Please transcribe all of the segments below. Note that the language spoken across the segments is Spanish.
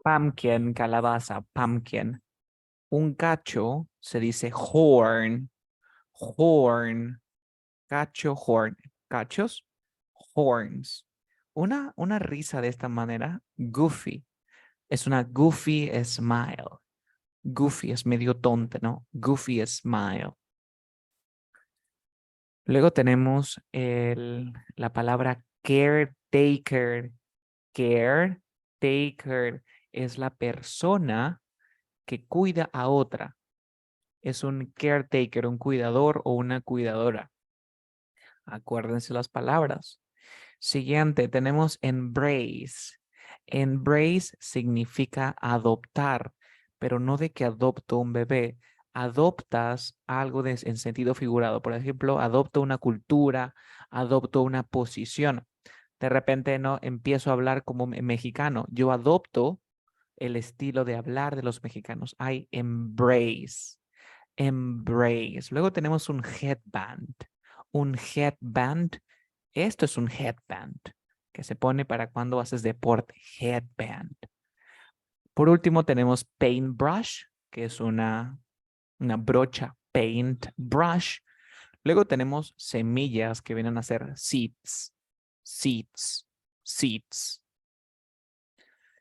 Pumpkin, calabaza, pumpkin. Un cacho se dice horn, horn, cacho, horn. Cachos, horns. Una risa de esta manera, goofy. Es una goofy smile. Goofy es medio tonto, ¿no? Goofy smile. Luego tenemos la palabra caretaker. Caretaker es la persona que cuida a otra. Es un caretaker, un cuidador o una cuidadora. Acuérdense las palabras. Siguiente, tenemos embrace. Embrace significa adoptar, pero no de que adopto un bebé. Adoptas algo en sentido figurado. Por ejemplo, adopto una cultura, adopto una posición. De repente no empiezo a hablar como mexicano. Yo adopto el estilo de hablar de los mexicanos. I embrace. Embrace. Luego tenemos un headband. Un headband. Esto es un headband que se pone para cuando haces deporte. Headband. Por último tenemos paintbrush, que es una brocha. Paintbrush. Luego tenemos semillas que vienen a ser seeds. Seeds. Seeds.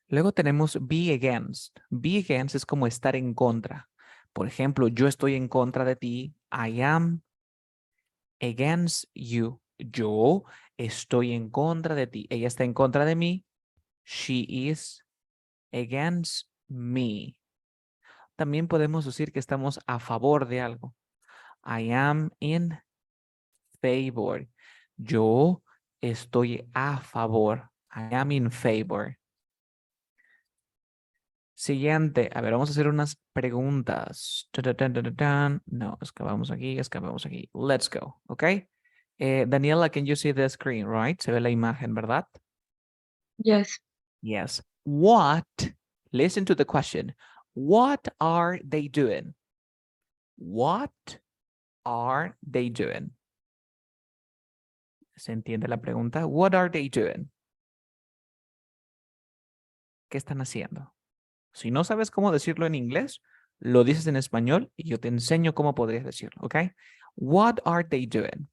Luego tenemos be against. Be against es como estar en contra. Por ejemplo, yo estoy en contra de ti. I am against you. Yo estoy en contra de ti. Ella está en contra de mí. She is against me. También podemos decir que estamos a favor de algo. I am in favor. Yo estoy a favor. I am in favor. Siguiente. A ver, vamos a hacer unas preguntas. No, escapamos aquí, escapamos aquí. Let's go. ¿Ok? Daniela, can you see the screen, right? Se ve la imagen, ¿verdad? Yes. Yes. What? Listen to the question. What are they doing? What are they doing? ¿Se entiende la pregunta? What are they doing? ¿Qué están haciendo? Si no sabes cómo decirlo en inglés, lo dices en español y yo te enseño cómo podrías decirlo, ¿ok? What are they doing?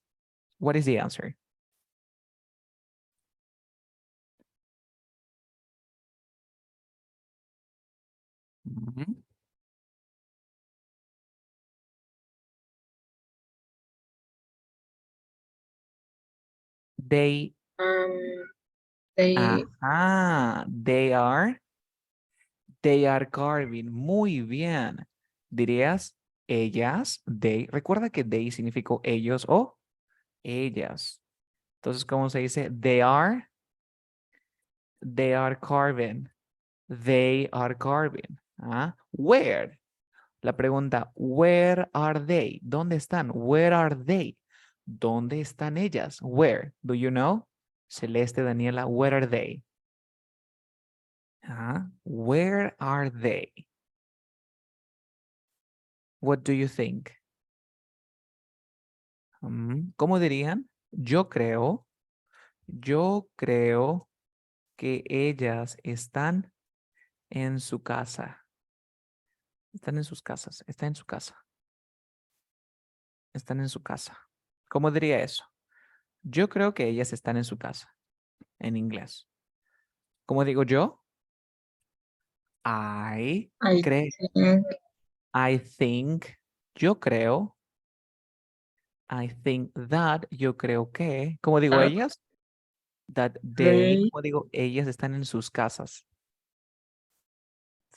What is the answer? Mhm. They, Um, they ajá, they are carving. Muy bien. Dirías ellas, they. Recuerda que they significó ellos o ellas. Entonces, ¿cómo se dice? They are carving. They are carving. ¿Ah? Where? La pregunta, where are they? ¿Dónde están? Where are they? ¿Dónde están ellas? Where? Do you know? Celeste, Daniela, where are they? ¿Ah? Where are they? What do you think? ¿Cómo dirían? Yo creo que ellas están en su casa. Están en sus casas. Está en su casa. Están en su casa. ¿Cómo diría eso? Yo creo que ellas están en su casa. En inglés. ¿Cómo digo yo? I I creo. think I think. Yo creo. I think that. Yo creo que. ¿Cómo digo that ellas? That they. they ¿Cómo digo? Ellas están en sus casas.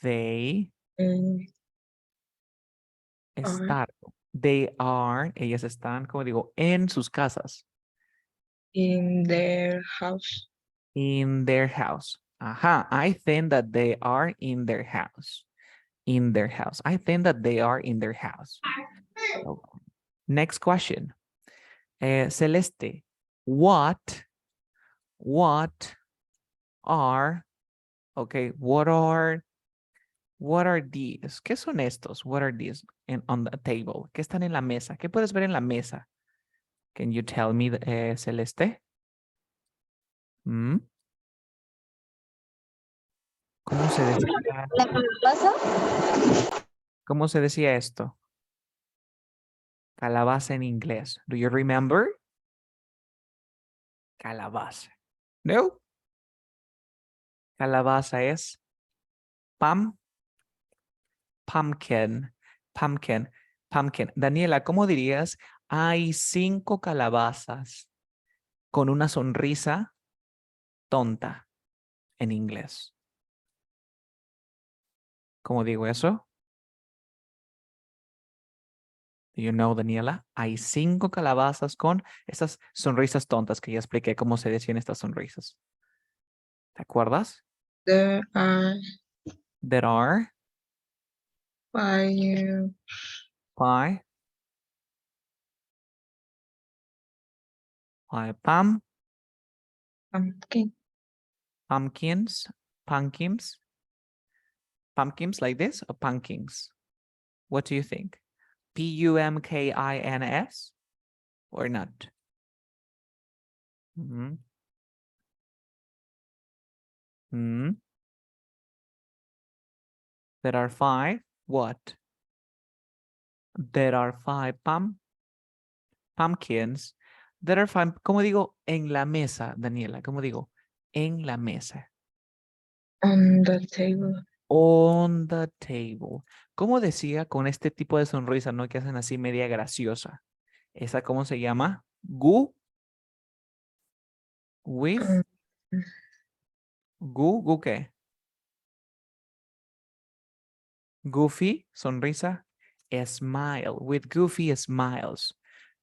They are están. They are. Ellas están, como digo, en sus casas. in their house. In their house. Ajá. I think that they are in their house. In their house. I think that they are in their house. Oh. Next question. Celeste. What are, okay, what are these? ¿Qué son estos? What are these on the table? ¿Qué están en la mesa? ¿Qué puedes ver en la mesa? Can you tell me, Celeste? ¿Mm? ¿Cómo se decía? ¿La calabaza? ¿Cómo se decía esto? Calabaza en inglés. Do you remember? Calabaza. No. Calabaza es pumpkin, pumpkin, pumpkin. Daniela, ¿cómo dirías? Hay 5 calabazas con una sonrisa tonta en inglés. ¿Cómo digo eso? Do you know, Daniela? Hay 5 calabazas con estas sonrisas tontas que ya expliqué cómo se decían estas sonrisas. ¿Te acuerdas? There are There are 5 five pumpkin. pumpkins, pumpkins, pumpkins like this or pumpkins? What do you think? Pumpkins or not? Mm -hmm. There are 5. What? There are 5 pumpkins. There are 5. ¿Cómo digo en la mesa, Daniela? ¿Cómo digo? En la mesa. On the table. On the table. ¿Cómo decía con este tipo de sonrisa, no? Que hacen así media graciosa. ¿Esa cómo se llama? With. Um, Gu ¿qué? Goofy, sonrisa. Smile. With goofy smiles.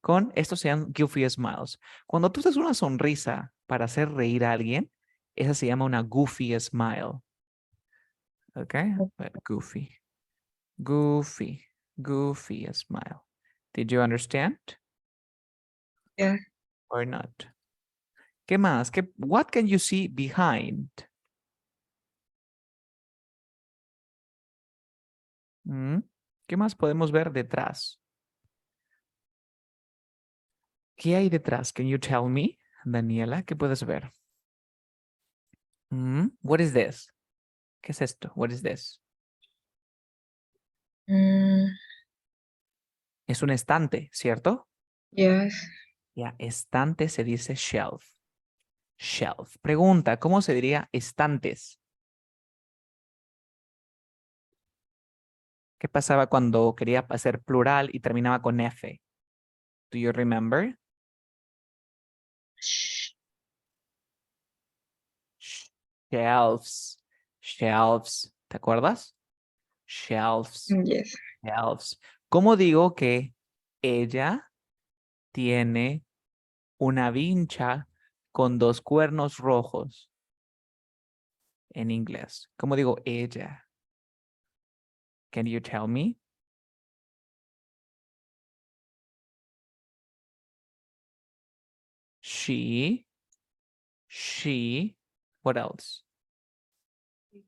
Con estos sean goofy smiles. Cuando tú haces una sonrisa para hacer reír a alguien, esa se llama una goofy smile. Okay? Goofy. Goofy. Goofy smile. Did you understand? yeah. Or not? ¿Qué más? What can you see behind? ¿Qué más podemos ver detrás? ¿Qué hay detrás? Can you tell me, Daniela? ¿Qué puedes ver? What is this? ¿Qué es esto? What is this? Es un estante, ¿cierto? Yes. Ya, estante se dice shelf. Shelf. Pregunta, ¿cómo se diría estantes? ¿Qué pasaba cuando quería hacer plural y terminaba con F? Do you remember? Shelves. Shelves. ¿Te acuerdas? Shelves. Yes. Shelves. ¿Cómo digo que ella tiene una vincha con 2 cuernos rojos en inglés? ¿Cómo digo ella? Can you tell me? She, what else?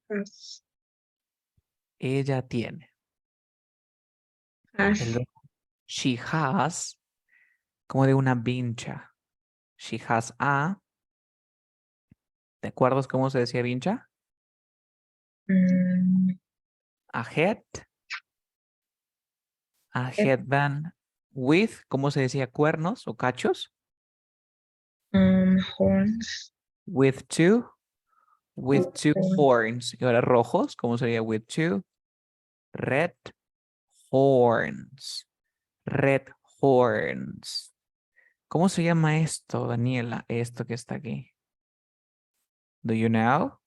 Has. Ella tiene. Has. She has, como de una vincha. She has ¿te acuerdas cómo se decía vincha? A head. A headband with, ¿cómo se decía? Cuernos o cachos. Horns. With two horns. Y ahora rojos, ¿cómo sería? With 2 red horns. Red horns. ¿Cómo se llama esto, Daniela? Esto que está aquí. Do you know?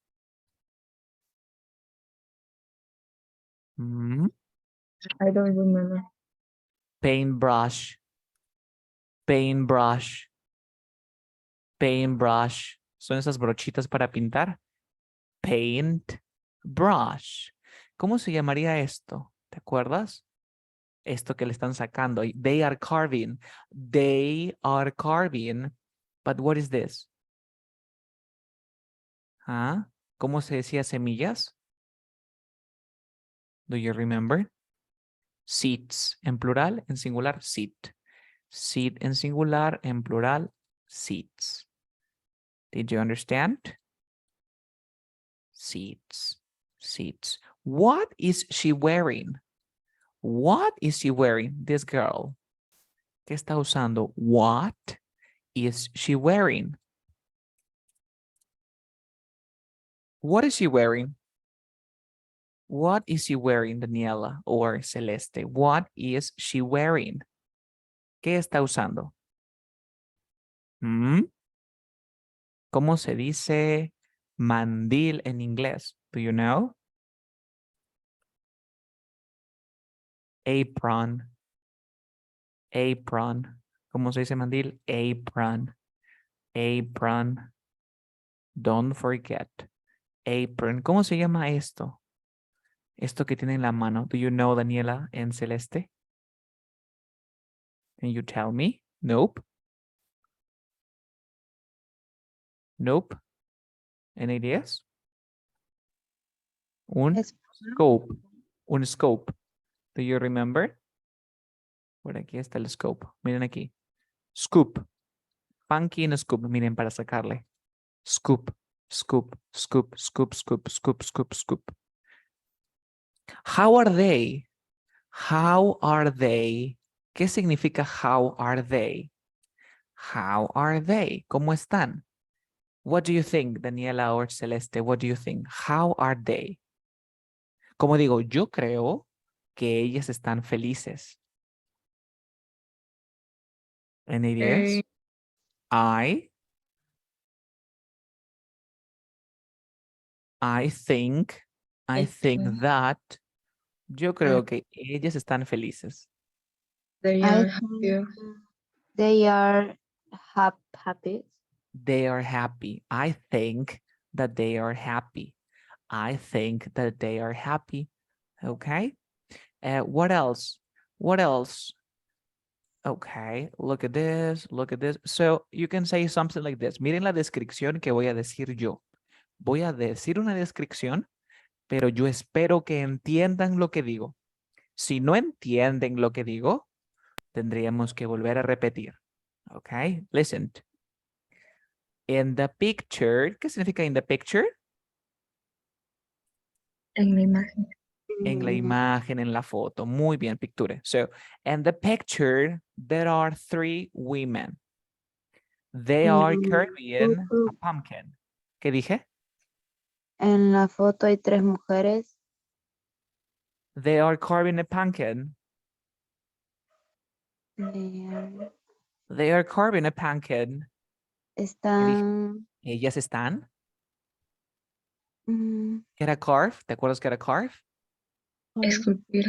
I don't remember. Paintbrush. Paintbrush. Paintbrush. Son esas brochitas para pintar. Paintbrush. ¿Cómo se llamaría esto? ¿Te acuerdas? Esto que le están sacando. They are carving. They are carving. But what is this? ¿Ah? ¿Cómo se decía semillas? Do you remember? Seeds. En plural, en singular, seed. Seed en singular, en plural, seeds. Did you understand? Seeds. seats. What is she wearing? What is she wearing? This girl. ¿Qué está usando? What is she wearing? What is she wearing? What is she wearing, Daniela or Celeste? What is she wearing? ¿Qué está usando? ¿Mm? ¿Cómo se dice mandil en inglés? Do you know? Apron. Apron. ¿Cómo se dice mandil? Apron. Apron. Don't forget. Apron. ¿Cómo se llama esto? Esto que tiene en la mano. Do you know, Daniela and Celeste? Can you tell me? Nope. Nope. Any ideas? Un scope. Un scope. Do you remember? Por aquí está el scope. Miren aquí. Scoop. Punky and scoop. Miren para sacarle. Scoop. Scoop. Scoop. Scoop. Scoop. Scoop. Scoop. Scoop. How are they? How are they? ¿Qué significa how are they? How are they? ¿Cómo están? What do you think, Daniela or Celeste? What do you think? How are they? Como digo, yo creo que ellas están felices. Any ideas? I think that yo creo que ellas están felices. They I are think happy. they are happy. They are happy. I think that they are happy. I think that they are happy. Okay. What else? What else? Okay, look at this, look at this. So you can say something like this. Miren la descripción que voy a decir yo. Voy a decir una descripción, pero yo espero que entiendan lo que digo. Si no entienden lo que digo, tendríamos que volver a repetir. Okay, listen. In the picture, ¿qué significa in the picture? En la imagen. En la imagen, en la foto. Muy bien, picture. So, in the picture, there are 3 women. They are carrying a pumpkin. ¿Qué dije? En la foto hay 3 mujeres. They are carving a pumpkin. They are carving a pumpkin. Están. Ellas están. mm, ¿Qué era carve? ¿Te acuerdas que era carve? Esculpir.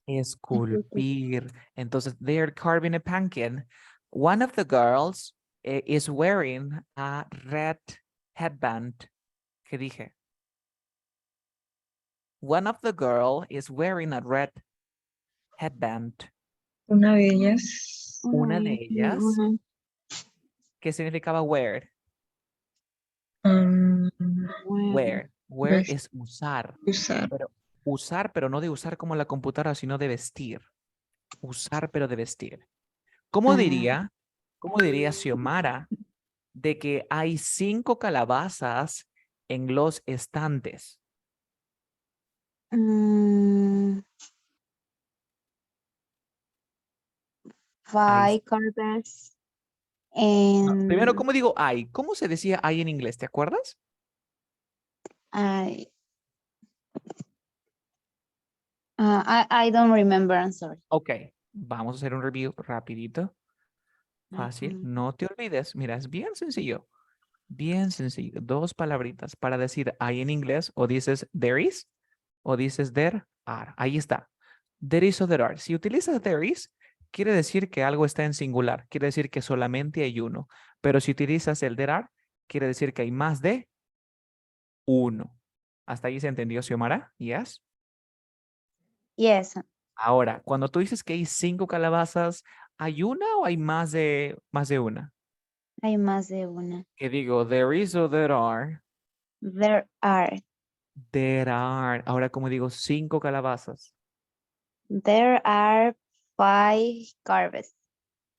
Esculpir. Entonces, they are carving a pumpkin. One of the girls is wearing a red headband. ¿Qué dije? One of the girl is wearing a red headband. Una de ellas. Una de ellas. ¿Qué significaba wear? Wear. Wear es usar. Usar. Pero usar, pero no de usar como la computadora, sino de vestir. Usar, pero de vestir. ¿Cómo diría Xiomara de que hay 5 calabazas en los estantes? Hay- 5 carpets. No, primero, ¿cómo digo hay? ¿Cómo se decía hay en inglés? ¿Te acuerdas? I don't remember, I'm sorry. Ok, vamos a hacer un review rapidito. Fácil, no te olvides. Mira, es bien sencillo. Bien sencillo. 2 palabritas para decir hay en inglés. O dices there is o dices there are. Ahí está. There is o there are. Si utilizas there is, quiere decir que algo está en singular. Quiere decir que solamente hay uno. Pero si utilizas el there are, quiere decir que hay más de uno. ¿Hasta ahí se entendió, Xiomara? Yes. Yes, Ahora, cuando tú dices que hay 5 calabazas, ¿hay una o hay más de una? hay más de una. Que digo, there is o there are. There are. There are. Ahora, como digo, 5 calabazas. There are 5 carpets.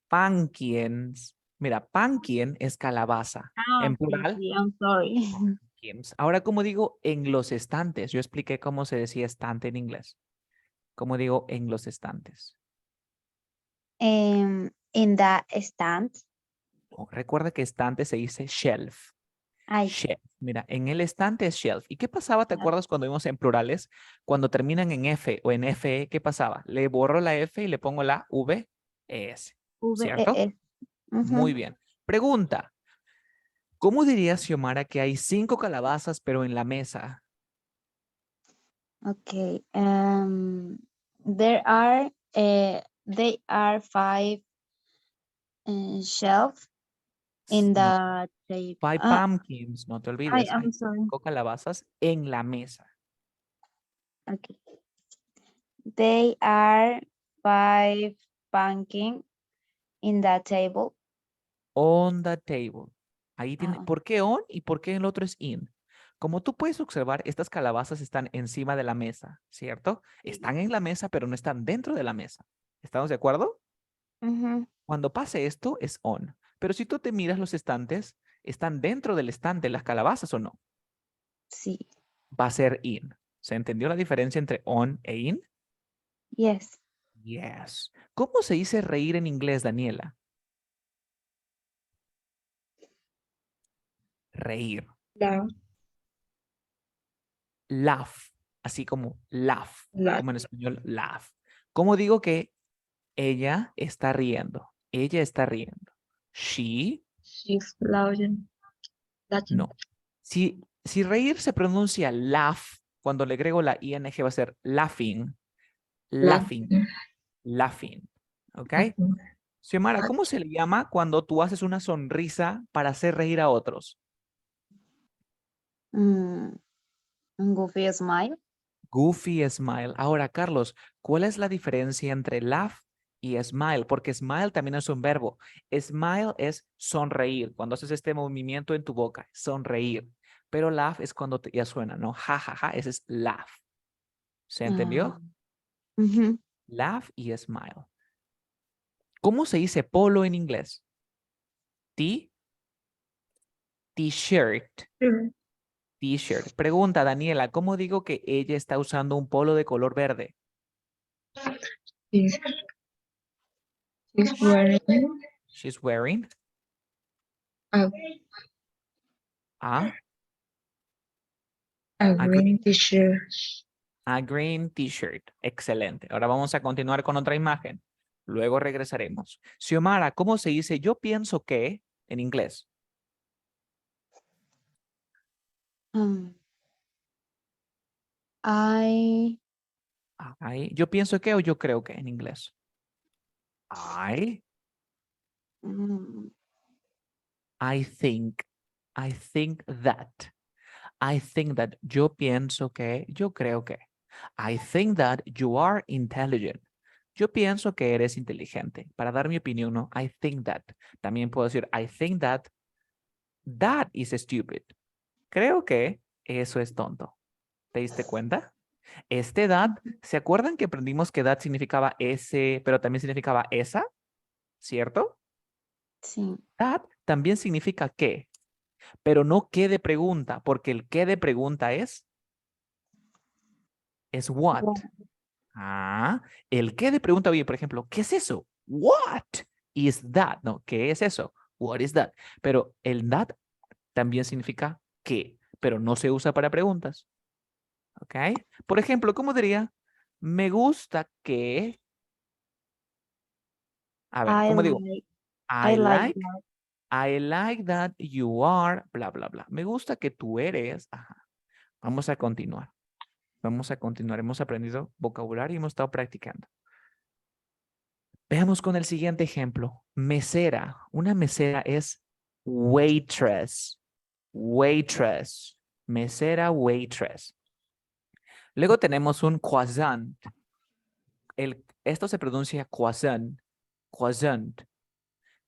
Pumpkins. Mira, pumpkin es calabaza. En plural. Sí, I'm sorry. Kims. Ahora, ¿cómo digo en los estantes? Yo expliqué cómo se decía estante en inglés. ¿Cómo digo en los estantes? In the stand. Oh, recuerda que estante se dice shelf. Ay, Shelf. Mira, en el estante es shelf. ¿Y qué pasaba? ¿Te acuerdas cuando vimos en plurales? Cuando terminan en F o en FE, ¿qué pasaba? Le borro la F y le pongo la VES. ¿Cierto? VES. Muy Ujú. bien. Pregunta. ¿Cómo dirías, Xiomara, que hay 5 calabazas pero en la mesa? Okay. There are they are 5 shelves in No, the table. 5 pumpkins, no te olvides. Hay I'm sorry. 5 calabazas en la mesa. Okay. They are 5 pumpkin in the table. On the table. Ahí tiene, Ah, ¿por qué on y por qué el otro es in? Como tú puedes observar, estas calabazas están encima de la mesa, ¿cierto? Están en la mesa, pero no están dentro de la mesa. ¿Estamos de acuerdo? ujú. Cuando pase esto, es on. Pero si tú te miras los estantes, ¿están dentro del estante las calabazas o no? Sí. Va a ser in. ¿Se entendió la diferencia entre on e in? Yes. Yes. ¿Cómo se dice reír en inglés, Daniela? Reír. Laugh. Laugh. Así como laugh. Laugh. Como en español, laugh. ¿Cómo digo que ella está riendo? Ella está riendo. She, She's laughing. Laughing. no. Si reír se pronuncia laugh, cuando le agrego la ing va a ser laughing, laughing, Laughing. laughing. ¿Ok? Laughing. Xiomara, ¿cómo se le llama cuando tú haces una sonrisa para hacer reír a otros? Mm, Goofy smile. Goofy smile. Ahora, Carlos, ¿cuál es la diferencia entre laugh y smile? Porque smile también es un verbo. Smile es sonreír, cuando haces este movimiento en tu boca, sonreír. Pero laugh es cuando ya suena, ¿no? Ja, ja, ja, ese es laugh. ¿Se Ah, entendió? ujú. Laugh y smile. ¿Cómo se dice polo en inglés? T, t-shirt, Sure. t-shirt. Pregunta, Daniela, ¿cómo digo que ella está usando un polo de color verde? She's, she's wearing She's wearing a, a, a a green green t-shirt. A green t-shirt. Excelente. Ahora vamos a continuar con otra imagen. Luego regresaremos. Xiomara, ¿cómo se dice yo pienso que en inglés? Um, I Yo pienso que o yo creo que en inglés. I, mm, I think. I think that. I think that yo pienso que, yo creo que. I think that you are intelligent. Yo pienso que eres inteligente. Para dar mi opinión, ¿no? I think that. También puedo decir, I think that is stupid. Creo que eso es tonto. ¿Te diste cuenta? Este that, ¿se acuerdan que aprendimos que that significaba ese, pero también significaba esa? ¿Cierto? sí. That también significa qué, pero no qué de pregunta, porque el qué de pregunta es what. Wow. Ah, el qué de pregunta, oye, por ejemplo, ¿qué es eso? What is that? No, ¿qué es eso? What is that? Pero el that también significa qué, pero no se usa para preguntas. ¿Ok? Por ejemplo, ¿cómo diría? Me gusta que, a ver, I ¿cómo digo? like I I like like, that. I like that you are, bla, bla, bla. Me gusta que tú eres, ajá. Vamos a continuar. Vamos a continuar. Hemos aprendido vocabulario y hemos estado practicando. Veamos con el siguiente ejemplo. Mesera. Una mesera es waitress. Waitress. Mesera, waitress. Luego tenemos un croissant. Esto se pronuncia croissant. Croissant.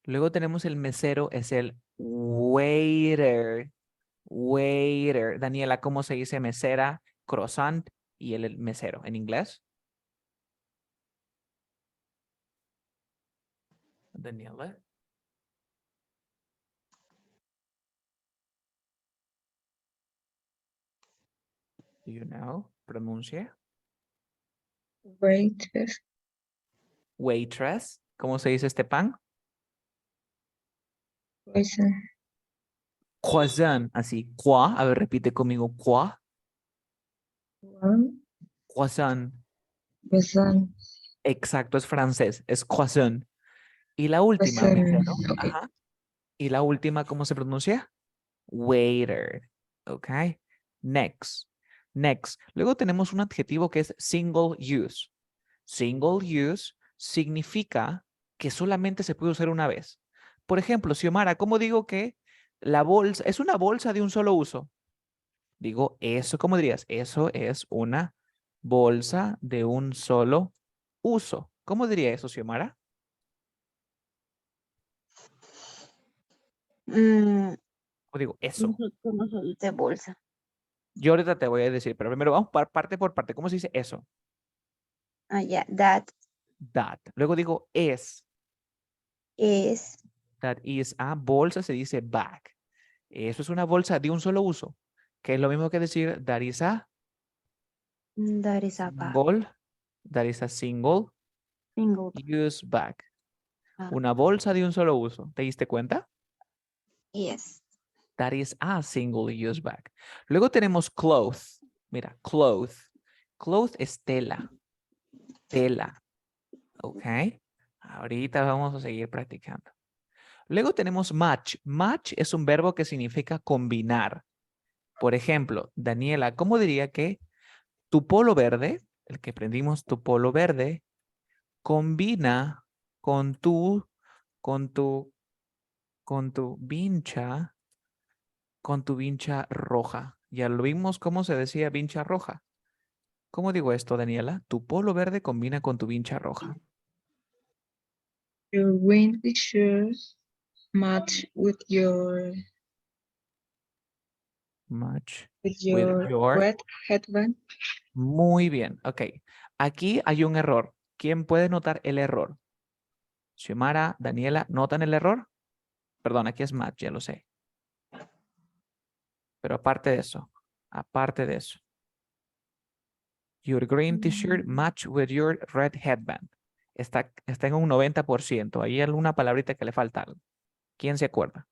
Luego tenemos el mesero, es el waiter. Waiter. Daniela, ¿cómo se dice mesera, croissant y el mesero en inglés? Daniela. Do you know? Pronuncia. Waitress. Waitress. ¿Cómo se dice este pan? Croissant. Croissant. Así. Quoi. A ver, repite conmigo. Quoi. One. Croissant. Croissant. Exacto, es francés. Es croissant. Y la última, Croissant. mesero. Okay. Ajá. Y la última, ¿cómo se pronuncia? Waiter. Ok. Next. Next. Luego tenemos un adjetivo que es single use. Single use significa que solamente se puede usar una vez. Por ejemplo, Xiomara, ¿cómo digo que la bolsa es una bolsa de un solo uso? Digo, eso, ¿cómo dirías? Eso es una bolsa de un solo uso. ¿Cómo diría eso, Xiomara? ¿Cómo digo eso? ¿Cómo se dice bolsa? Yo ahorita te voy a decir, pero primero vamos parte por parte. ¿Cómo se dice eso? Ah, ya, that That. Luego digo es. is, That is a bolsa se dice bag. Eso es una bolsa de un solo uso, que es lo mismo que decir that is a that is a bag. single, that is a single Single use bag. bag. Una bolsa de un solo uso. ¿Te diste cuenta? Yes. That is a single use bag. Luego tenemos cloth. Mira, cloth. Cloth es tela. Tela. ¿Ok? Ahorita vamos a seguir practicando. Luego tenemos match. Match es un verbo que significa combinar. Por ejemplo, Daniela, ¿cómo diría que tu polo verde, el que aprendimos, tu polo verde, combina con tu, con tu, con tu vincha roja? Ya lo vimos cómo se decía vincha roja. ¿Cómo digo esto, Daniela? Tu polo verde combina con tu vincha roja. Your green t-shirts match with Match with your your. red headband. Muy bien. Ok. Aquí hay un error. ¿Quién puede notar el error? Xiomara, Daniela, ¿notan el error? Perdón, aquí es match, ya lo sé. Pero aparte de eso, your green t-shirt match with your red headband. Está en un 90%. Hay alguna palabrita que le falta algo. ¿Quién se acuerda?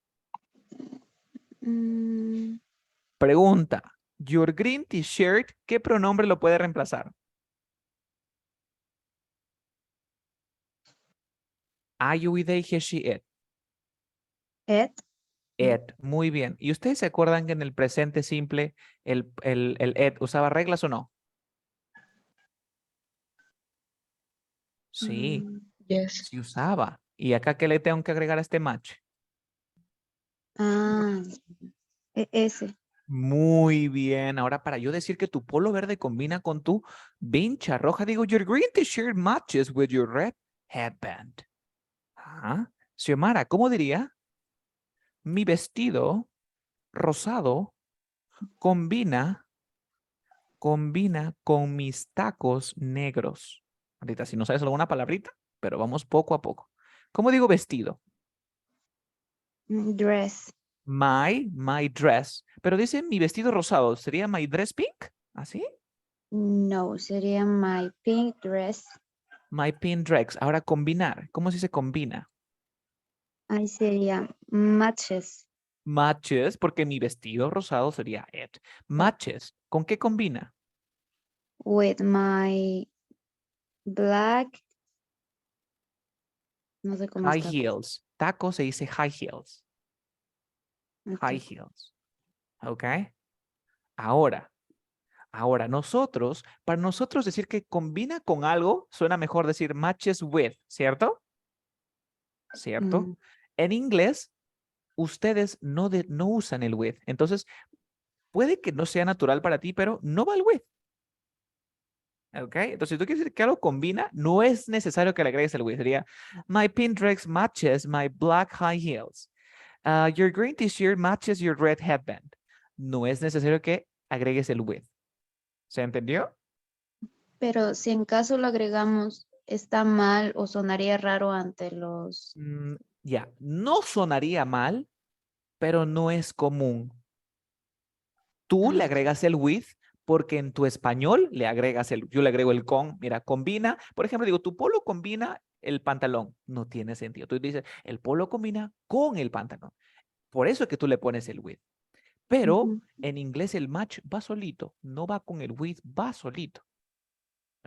Mm, Pregunta. Your green t-shirt, ¿qué pronombre lo puede reemplazar? I, you, we, they, he, she, it. it. It. Muy bien. ¿Y ustedes se acuerdan que en el presente simple el it usaba reglas o no? Sí, Yes. sí usaba. ¿Y acá qué le tengo que agregar a este match? Ah, ese. Muy bien. Ahora, para yo decir que tu polo verde combina con tu vincha roja, digo, your green t-shirt matches with your red headband. Ah, Xiomara, ¿cómo diría? Mi vestido rosado combina con mis tacos negros. Ahorita, si no sabes alguna palabrita, pero vamos poco a poco. ¿Cómo digo vestido? Dress. My dress. Pero dice mi vestido rosado. ¿Sería my dress pink? ¿Así? No, sería my pink dress. My pink dress. Ahora combinar. ¿Cómo se dice combina? Ahí sería matches Matches, porque mi vestido rosado sería it. Matches. ¿Con qué combina? with my black. No sé cómo High está. heels. Taco se dice high heels. High Ok. heels. ¿Ok? Ahora, nosotros, para nosotros decir que combina con algo, suena mejor decir matches with, ¿cierto? ¿Cierto? Mm, En inglés, ustedes no usan el with. Entonces, puede que no sea natural para ti, pero no va el with. ¿Ok? Entonces, si tú quieres decir que algo combina, no es necesario que le agregues el with. Sería, my pink dress matches my black high heels. Your green t-shirt matches your red headband. No es necesario que agregues el with. ¿Se entendió? Pero si en caso lo agregamos, está mal o sonaría raro ante los. Ya, no sonaría mal, pero no es común. Tú le Ah, agregas el with porque en tu español le agregas yo le agrego el con, mira, combina, por ejemplo, digo, tu polo combina el pantalón, no tiene sentido. Tú dices, el polo combina con el pantalón. Por eso es que tú le pones el with. Pero Ujú. en inglés el match va solito, no va con el with, va solito.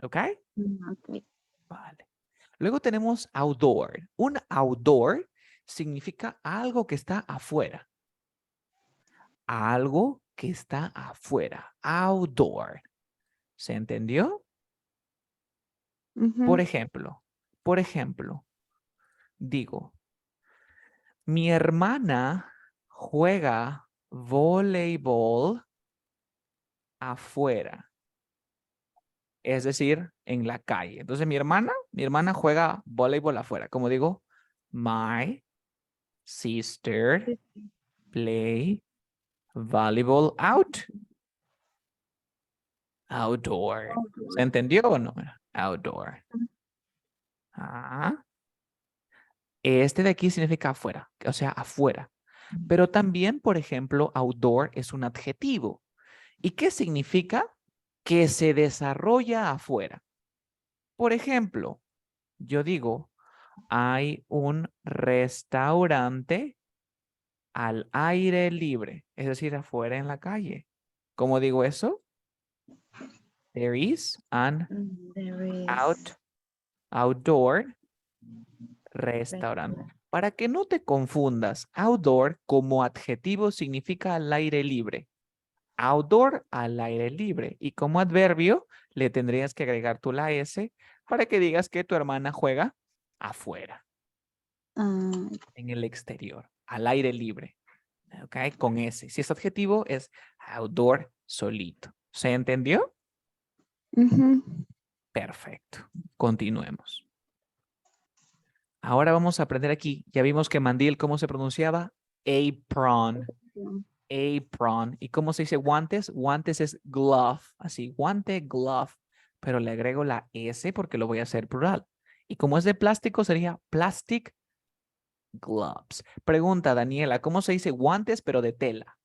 ¿Ok? Ok. Vale. Luego tenemos outdoor. Un outdoor significa algo que está afuera. Algo que está afuera. Outdoor. ¿Se entendió? Ujú. Por ejemplo, digo, mi hermana juega voleibol afuera, es decir, en la calle. Entonces, mi hermana juega voleibol afuera. Como digo, my sister play volleyball outdoor. ¿Se entendió o no? Outdoor. Ah. Este de aquí significa afuera, o sea, afuera. Pero también, por ejemplo, outdoor es un adjetivo. ¿Y qué significa? Que se desarrolla afuera. Por ejemplo, yo digo, hay un restaurante al aire libre, es decir, afuera en la calle. ¿Cómo digo eso? There is an There is outdoor restaurante. Para que no te confundas, outdoor como adjetivo significa al aire libre. Outdoor al aire libre. Y como adverbio le tendrías que agregar tú la S para que digas que tu hermana juega afuera, ah, en el exterior, al aire libre. ¿Ok? Con S. Si es adjetivo es outdoor solito. ¿Se entendió? ujú. Perfecto. Continuemos. Ahora vamos a aprender aquí. Ya vimos que mandil, ¿cómo se pronunciaba? Apron. Apron. ¿Y cómo se dice guantes? Guantes es glove. Así, guante, glove. Pero le agrego la S porque lo voy a hacer plural. Y como es de plástico, sería plastic gloves. Pregunta, Daniela, ¿cómo se dice guantes pero de tela?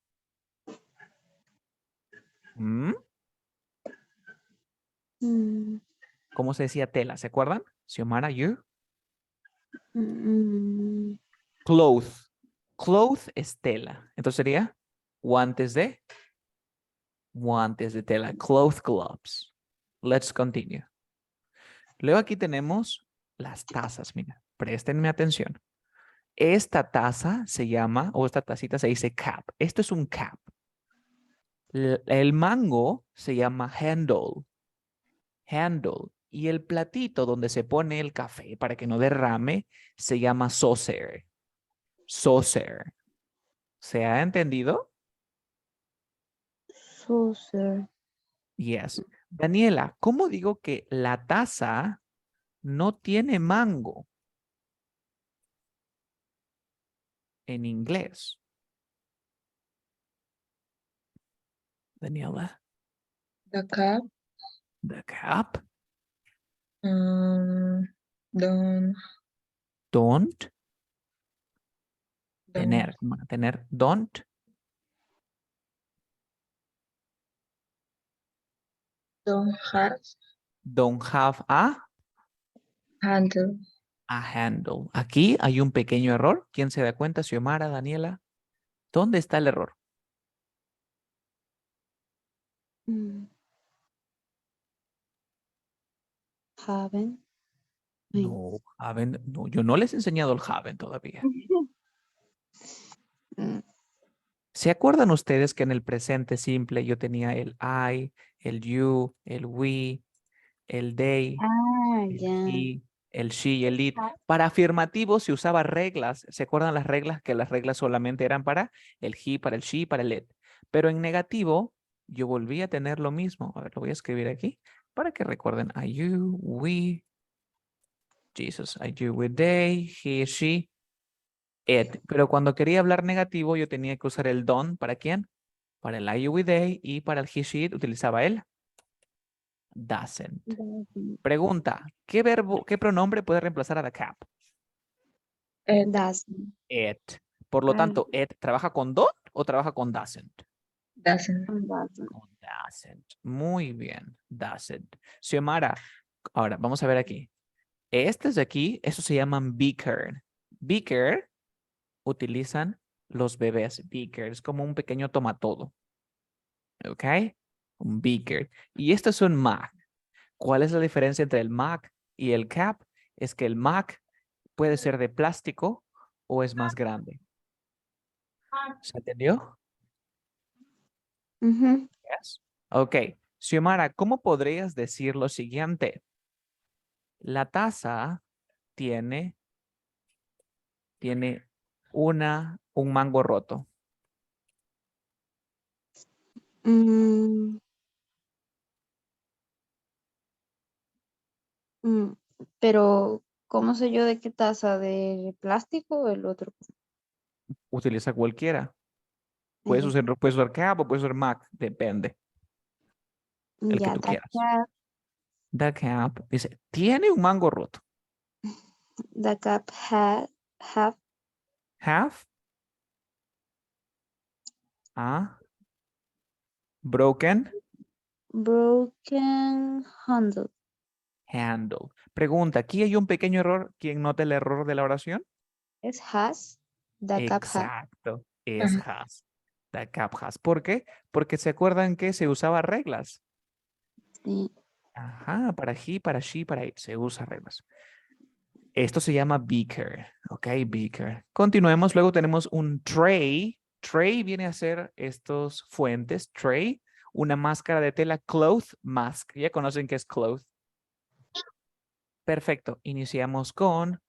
¿Mm? Mm, ¿Cómo se decía tela? ¿Se acuerdan? Xiomara, you? mm, Cloth. Cloth es tela. Entonces sería guantes de tela. Cloth gloves. Let's continue. Luego aquí tenemos las tazas. Mira, préstenme atención. Esta taza se llama, o esta tacita se dice cap. Esto es un cap. El mango se llama handle. Handle. Y el platito donde se pone el café para que no derrame se llama saucer. Saucer. ¿Se ha entendido? saucer. Yes. Daniela, ¿cómo digo que la taza no tiene mango en inglés? Daniela, The cup. the cup Um, don't don't don't tener, tener, don't don't have have handle. a handle. Aquí hay un pequeño error. ¿Quién se da cuenta? Xiomara, Daniela. ¿Dónde está el error? Mm, haven't. Ay. No, no, yo no les he enseñado el haven todavía. Mm, ¿Se acuerdan ustedes que en el presente simple yo tenía el I, el you, el we, el they, el ya. he, el she y el it? Para afirmativo se usaba reglas. ¿Se acuerdan las reglas? Que las reglas solamente eran para el he, para el she, para el it. Pero en negativo yo volví a tener lo mismo. A ver, lo voy a escribir aquí para que recuerden. I, you, we, Jesus, I, you, we, they, he, she, it. Pero cuando quería hablar negativo yo tenía que usar el don't. ¿Para quién? Para el I, you, we, they, y para el he, she, it utilizaba el doesn't. Pregunta, ¿qué verbo, qué pronombre puede reemplazar a the cap? Doesn't. It. Por lo tanto, it trabaja con don't o trabaja con doesn't. Doesn't. Doesn't. Con Doesn't. Muy bien. Doesn't. Xiomara, ahora vamos a ver aquí. Estos de aquí, eso se llaman beaker. Beaker utilizan los bebés. Beaker es como un pequeño tomatodo. ¿Ok? Un beaker. Y esto es un mug. ¿Cuál es la diferencia entre el mug y el cap? Es que el mug puede ser de plástico o es más grande. ¿Se entendió? Ujú. Yes. Ok. Xiomara, ¿cómo podrías decir lo siguiente? La taza tiene un mango roto. Mm, mm, pero, ¿cómo sé yo de qué taza? ¿De plástico o el otro? Utiliza cualquiera. Ya, Puedes usar cap o puedes usar Mac. Depende. El que ya, tú the quieras. cup, The cap dice, tiene un mango roto. the cup have Have a broken broken handle. handle. Pregunta, ¿aquí hay un pequeño error? ¿Quién nota el error de la oración? Es has, the cup has. Exacto. Es has. The cap has. ¿Por qué? Porque se acuerdan que se usaba reglas. Sí. Ajá, para he, para she, para it. Se usa reglas. Esto se llama beaker, ¿ok? Beaker. Continuemos, luego tenemos un tray. Tray viene a ser estos fuentes. Tray, una máscara de tela, cloth mask. ¿Ya conocen qué es cloth? Perfecto. Iniciamos con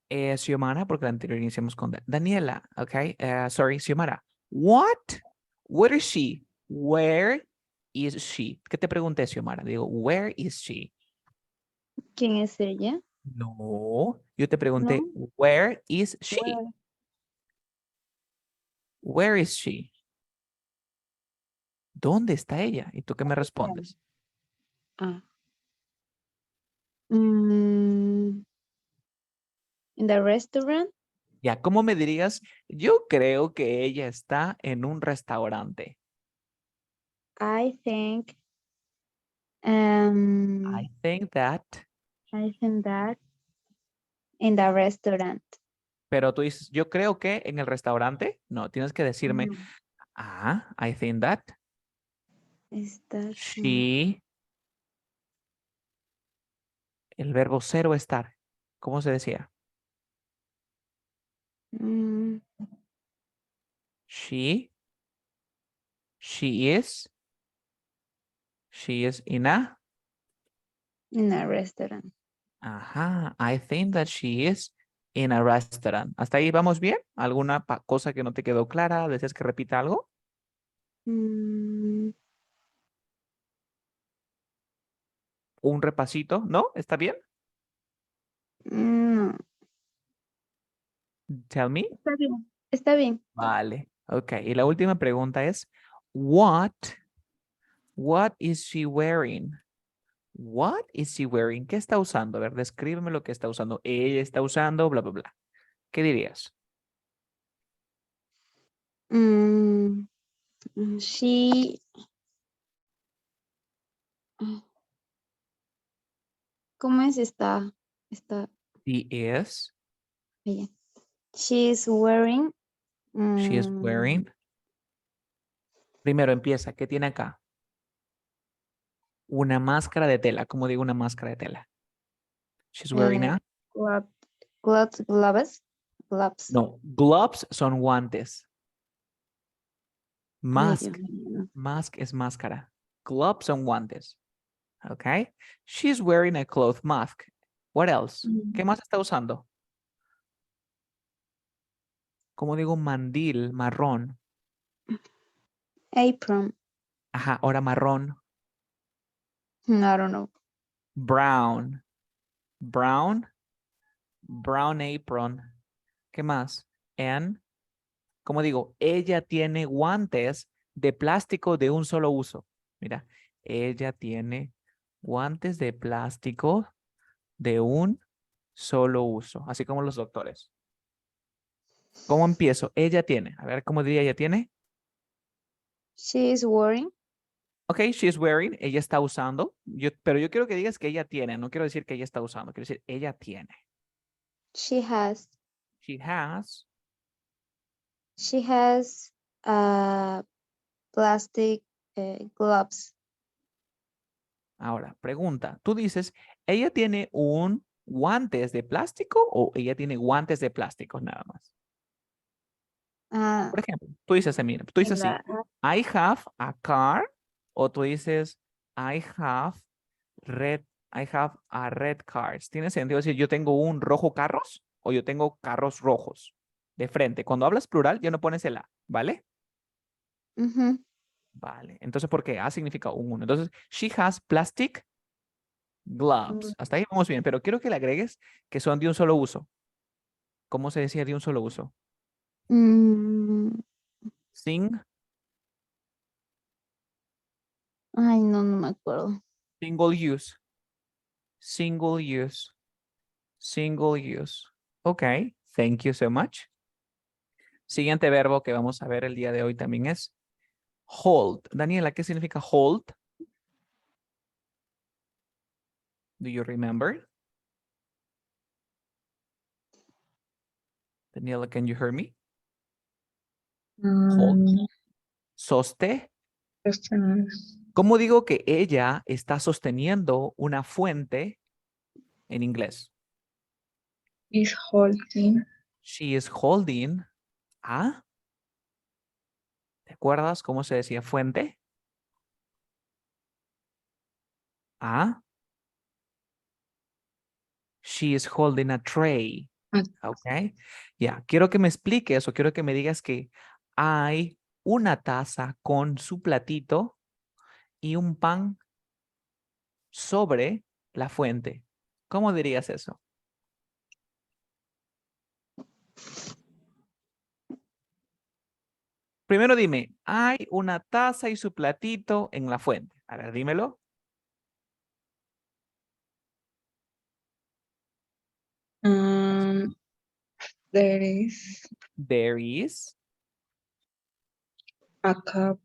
Xiomara, porque la anterior iniciamos con Daniela, ¿ok? Sorry, Xiomara. What? Where is she? Where is she? ¿Qué te pregunté, Xiomara? Digo, where is she? ¿Quién es ella? No, yo te pregunté, No. where is she? Where? Where is she? ¿Dónde está ella? ¿Y tú qué me Espérame. respondes? Ah. Mm, in the restaurant. Ya, ¿cómo me dirías? Yo creo que ella está en un restaurante. I think I think that. I think that in the restaurant. Pero tú dices, yo creo que en el restaurante. No, tienes que decirme, No, I think that está she, el verbo ser o estar. ¿Cómo se decía? mm, She is in a. in a restaurant. Ajá, I think that she is in a restaurant. ¿Hasta ahí vamos bien? ¿Alguna cosa que no te quedó clara? ¿Deseas que repita algo? Mm, Un repasito, ¿no? ¿Está bien? no, Tell me. está bien. Está bien. Vale. Ok. Y la última pregunta es, what is she wearing? What is she wearing? ¿Qué está usando? A ver, descríbeme lo que está usando. Ella está usando, bla, bla, bla. ¿Qué dirías? Mm, she. ¿Cómo es esta? Esta. She is. Ella. She is wearing. She is mm, wearing. Primero empieza. ¿Qué tiene acá? Una máscara de tela. ¿Cómo digo una máscara de tela? She's wearing a. glove, gloves. Gloves. No, gloves son guantes. Ay, Dios Mask. mío. No. Mask es máscara. Gloves son guantes. Okay. She's wearing a cloth mask. What else? ¿Qué más está usando? ¿Cómo digo mandil, marrón? Apron. Ajá, ahora marrón. I don't know. Brown. Brown. Brown apron. ¿Qué más? And, ¿cómo digo? Ella tiene guantes de plástico de un solo uso. Mira, ella tiene guantes de plástico de un solo uso, así como los doctores. ¿Cómo empiezo? Ella tiene. A ver, ¿cómo diría ella tiene? She is wearing. Ok, she's wearing. Ella está usando. Pero yo quiero que digas que ella tiene. No quiero decir que ella está usando. Quiero decir ella tiene. She has. She has. She has plastic gloves. Ahora, pregunta. Tú dices, ¿ella tiene un guantes de plástico o ella tiene guantes de plástico nada más? Ah, Por ejemplo, tú dices, mira, tú dices así, I have a car, o tú dices, I have red, I have a red cars. ¿Tiene sentido decir yo tengo un rojo carros o yo tengo carros rojos de frente? Cuando hablas plural ya no pones el a, ¿vale? ujú. Vale. Entonces, ¿por qué? A significa un uno. Entonces, she has plastic gloves. Hasta ahí vamos bien, pero quiero que le agregues que son de un solo uso. ¿Cómo se decía de un solo uso? Mm, Sing, ay, no, no me acuerdo. single use, single use, single use. Ok, thank you so much. Siguiente verbo que vamos a ver el día de hoy también es hold. Daniela, ¿qué significa hold? Do you remember? Daniela, can you hear me? Hold. Soste. Sostener. ¿Cómo digo que ella está sosteniendo una fuente en inglés? Is holding. She is holding a. ¿Te acuerdas cómo se decía fuente? A. She is holding a tray. Ah. Ok. Ya, quiero que me expliques o quiero que me digas que hay una taza con su platito y un pan sobre la fuente. ¿Cómo dirías eso? Primero dime, hay una taza y su platito en la fuente. A ver, dímelo. Um, there is There is. a cup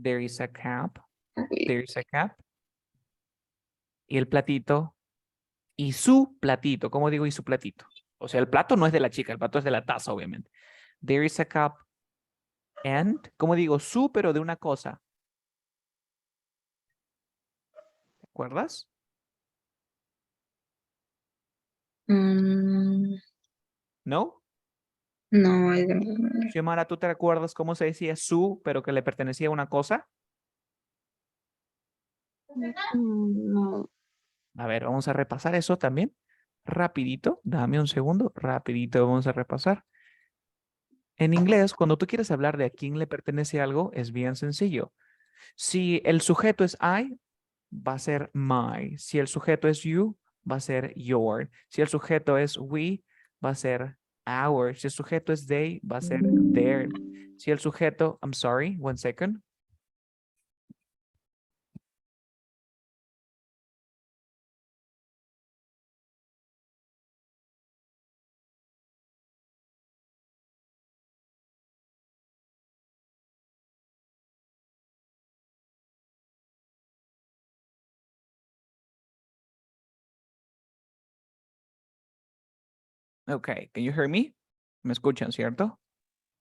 There is a cup. with There is a cup. Y el platito. Y su platito. ¿Cómo digo y su platito? O sea, el plato no es de la chica, el plato es de la taza, obviamente. There is a cup. And, ¿cómo digo? Su, pero de una cosa. ¿Te acuerdas? um, ¿No? no, I don't remember. Xiomara, ¿tú te recuerdas cómo se decía su, pero que le pertenecía a una cosa? No. A ver, vamos a repasar eso también. Rapidito, dame un segundo. Rapidito vamos a repasar. En inglés, cuando tú quieres hablar de a quién le pertenece algo, es bien sencillo. Si el sujeto es I, va a ser my. Si el sujeto es you, va a ser your. Si el sujeto es we, va a ser our. Si el sujeto es they, va a ser their. Si el sujeto, I'm sorry, one second. Okay, can you hear me? ¿Me escuchan, cierto?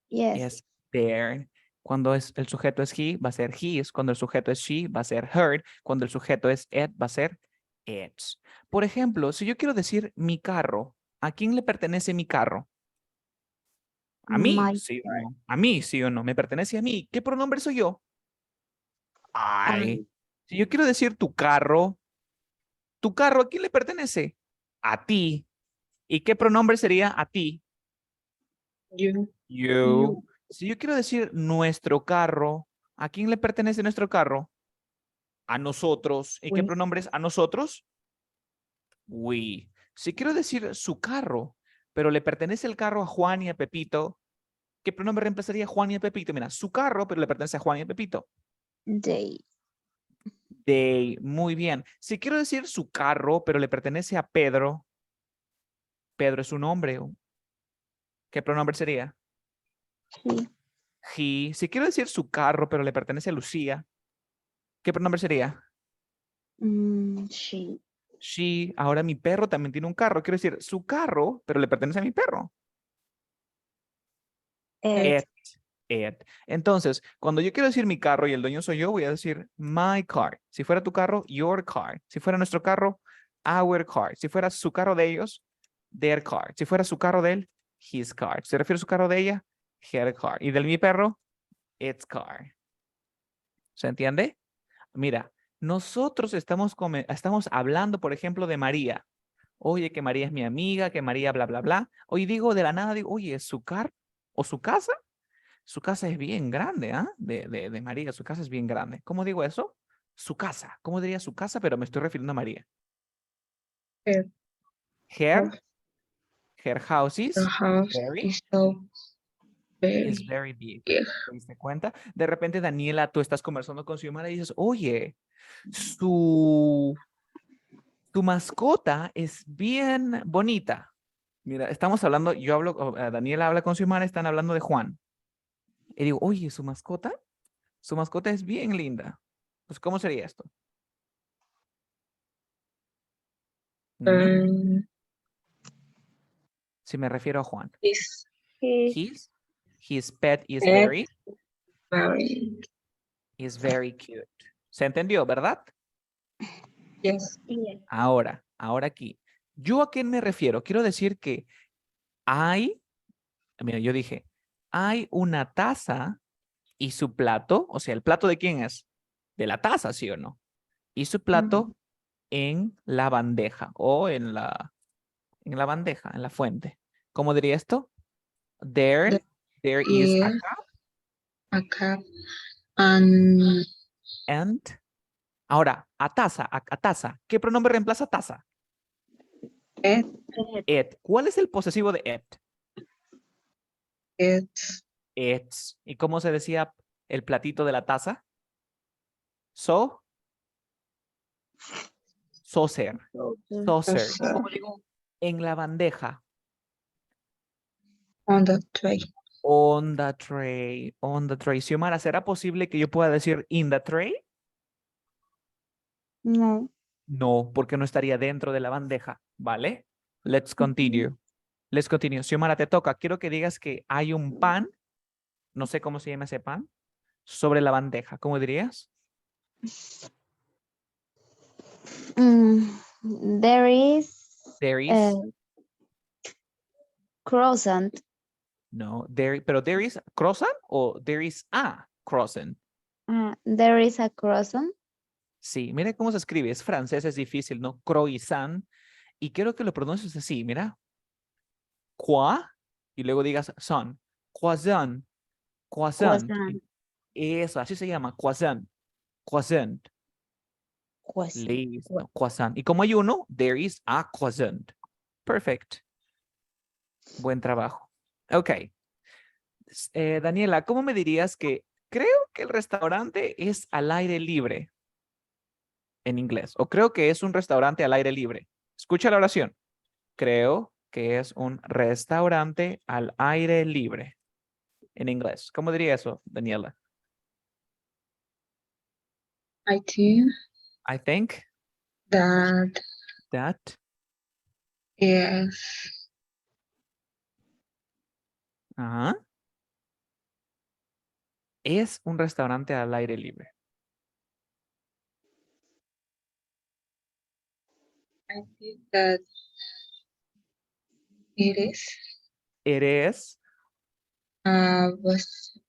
Yes. Es their. Cuando es, el sujeto es he, va a ser his. Cuando el sujeto es she, va a ser her. Cuando el sujeto es it, va a ser its. Por ejemplo, si yo quiero decir mi carro, ¿a quién le pertenece mi carro? A mí, My sí o no. A mí, sí o no. Me pertenece a mí. ¿Qué pronombre soy yo? Ay. I. Si yo quiero decir ¿tu carro a quién le pertenece? A ti. ¿Y qué pronombre sería a ti? You. You. Si yo quiero decir nuestro carro, ¿a quién le pertenece nuestro carro? A nosotros. ¿Y qué We. pronombre es a nosotros? We. Si quiero decir su carro, pero le pertenece el carro a Juan y a Pepito, ¿qué pronombre reemplazaría a Juan y a Pepito? Mira, su carro, pero le pertenece a Juan y a Pepito. They. They. Muy bien. Si quiero decir su carro, pero le pertenece a Pedro, Pedro es un hombre. ¿Qué pronombre sería? He. He. Si quiero decir su carro, pero le pertenece a Lucía, ¿Qué pronombre sería? She. She. Ahora mi perro también tiene un carro. Quiero decir, su carro, pero le pertenece a mi perro. It. It. Entonces, cuando yo quiero decir mi carro y el dueño soy yo, voy a decir my car. Si fuera tu carro, your car. Si fuera nuestro carro, our car. Si fuera su carro de ellos, their car. Si fuera su carro de él, his car. Si refiere a su carro de ella, her car. Y del mi perro, its car. ¿Se entiende? Mira, nosotros estamos hablando, por ejemplo, de María. Oye, que María es mi amiga, que María bla, bla, bla. Hoy digo de la nada, digo, oye, ¿es su carro o su casa? Su casa es bien grande, ¿ah? De María, su casa es bien grande. ¿Cómo digo eso? Su casa. ¿Cómo diría su casa? Pero me estoy refiriendo a María. Her Her, her house the is house very, is so is very very big. big. ¿Te diste cuenta? De repente, Daniela, tú estás conversando con su hermana y dices, oye, su mascota es bien bonita. Mira, estamos hablando, yo hablo, Daniela habla con su hermana, están hablando de Juan. Y digo, oye, su mascota es bien linda. Pues, ¿cómo sería esto? ¿Mm? Um, Si me refiero a Juan. is His pet is pet very, very cute. ¿Se entendió, verdad? yes. Ahora aquí. ¿Yo a qué me refiero? Quiero decir que mira, yo dije, hay una taza y su plato, o sea, ¿el plato de quién es? De la taza, ¿sí o no? Y su plato en la bandeja o en la bandeja, en la fuente. ¿Cómo diría esto? There is a Here cup a cup and and... Ahora, a taza, a taza. ¿Qué pronombre reemplaza taza? it It. ¿Cuál es el posesivo de it? it's It's. ¿Y cómo se decía el platito de la taza? So, saucer. Saucer. ¿Y cómo digo? En la bandeja. on the tray. On the tray. On the tray. Xiomara, ¿será posible que yo pueda decir in the tray? No. No, porque no estaría dentro de la bandeja. ¿Vale? Let's continue. Let's continue. Xiomara, te toca. Quiero que digas que hay un pan, no sé cómo se llama ese pan, sobre la bandeja. ¿Cómo dirías? There is There a is, croissant. no, pero there is croissant o there is a croissant. There is a croissant. Sí, mira cómo se escribe. Es francés, es difícil, ¿no? Croissant. Y quiero que lo pronuncies así, mira. Croix, y luego digas son. Croissant. Croissant. Croissant. Eso, así se llama. Croissant. Croissant. Croissant. Listo. Croissant. Y como hay uno, there is a croissant. Perfect. Buen trabajo. Ok. Daniela, ¿cómo me dirías que creo que el restaurante es al aire libre en inglés? O creo que es un restaurante al aire libre. Escucha la oración. Creo que es un restaurante al aire libre en inglés. ¿Cómo diría eso, Daniela? I think I think that that. is Ajá. Es un restaurante al aire libre. I think that it is Eres was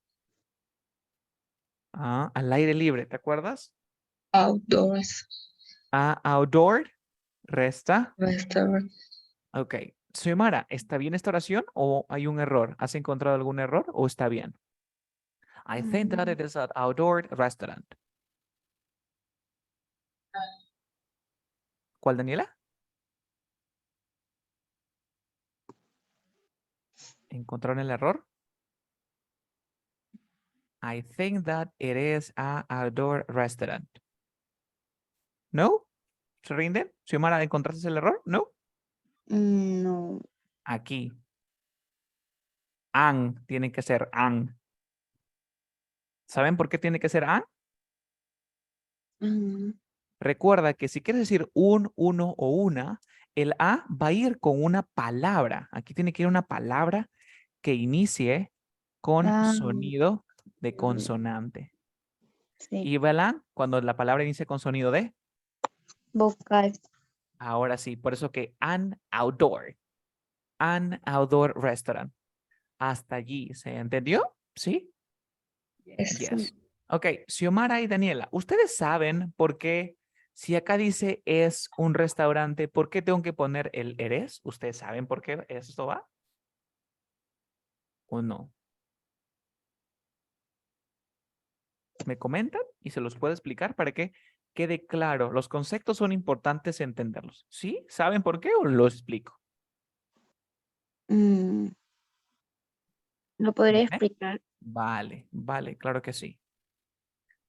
al aire libre, ¿te acuerdas? outdoors Outdoor, resta. restaurant. Ok. Xiomara, ¿está bien esta oración o hay un error? ¿Has encontrado algún error o está bien? I think that it is an outdoor restaurant. ¿Cuál, Daniela? ¿Encontraron el error? I think that it is an outdoor restaurant. ¿No? ¿Se rinden? Xiomara, ¿encontraste el error? ¿No? No. Aquí. An, tiene que ser an. ¿Saben por qué tiene que ser an? Mm, Recuerda que si quieres decir un, uno o una, el A va a ir con una palabra. Aquí tiene que ir una palabra que inicie con ah, sonido de consonante. sí. Y verán, cuando la palabra inicie con sonido de, Vocal. ahora sí, por eso que an outdoor restaurant. Hasta allí, ¿se entendió? ¿Sí? Yes. Yes. Ok, Xiomara y Daniela, ¿ustedes saben por qué, si acá dice es un restaurante, por qué tengo que poner el eres? ¿Ustedes saben por qué esto va? ¿O no? ¿Me comentan? Y se los puedo explicar para que quede claro. Los conceptos son importantes entenderlos. ¿Sí? ¿Saben por qué o lo explico? Mm, ¿lo podría ¿Dime? explicar? Vale, vale, claro que sí.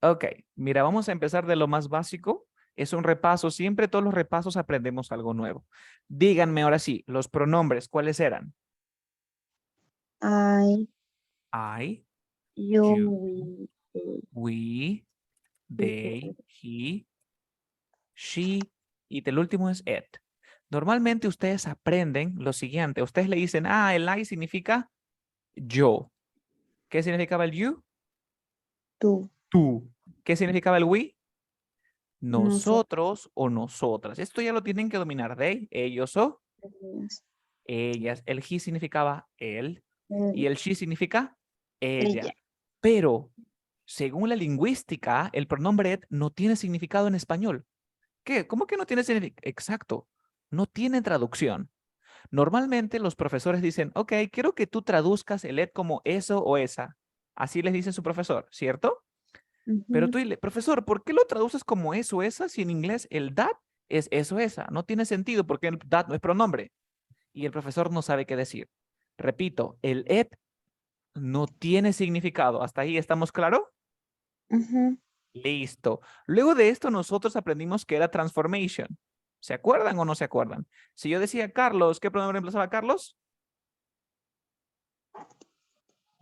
Ok, mira, vamos a empezar de lo más básico. Es un repaso. Siempre todos los repasos aprendemos algo nuevo. Díganme ahora sí, los pronombres, ¿cuáles eran? I, I, you, you, we, we, they, they. he, she y el último es it. Normalmente ustedes aprenden lo siguiente. Ustedes le dicen, el I significa yo. ¿Qué significaba el you? Tú, Tú. ¿Qué significaba el we? nosotros, Nosotros o nosotras. Esto ya lo tienen que dominar. They, ellos o ellas. El he significaba él y él, el she significa ella. ella. Pero, según la lingüística, el pronombre it no tiene significado en español. ¿Qué? ¿Cómo que no tiene significado? Exacto. No tiene traducción. Normalmente los profesores dicen, ok, quiero que tú traduzcas el it como eso o esa. Así les dice su profesor, ¿cierto? Pero Ujú, tú dile, profesor, ¿por qué lo traduces como eso o esa si en inglés el that es eso o esa? No tiene sentido porque el that no es pronombre. Y el profesor no sabe qué decir. Repito, el it no tiene significado. ¿Hasta ahí estamos claros? ujú. Listo. Luego de esto nosotros aprendimos que era transformation. ¿Se acuerdan o no se acuerdan? Si yo decía Carlos, ¿qué pronombre reemplazaba a Carlos?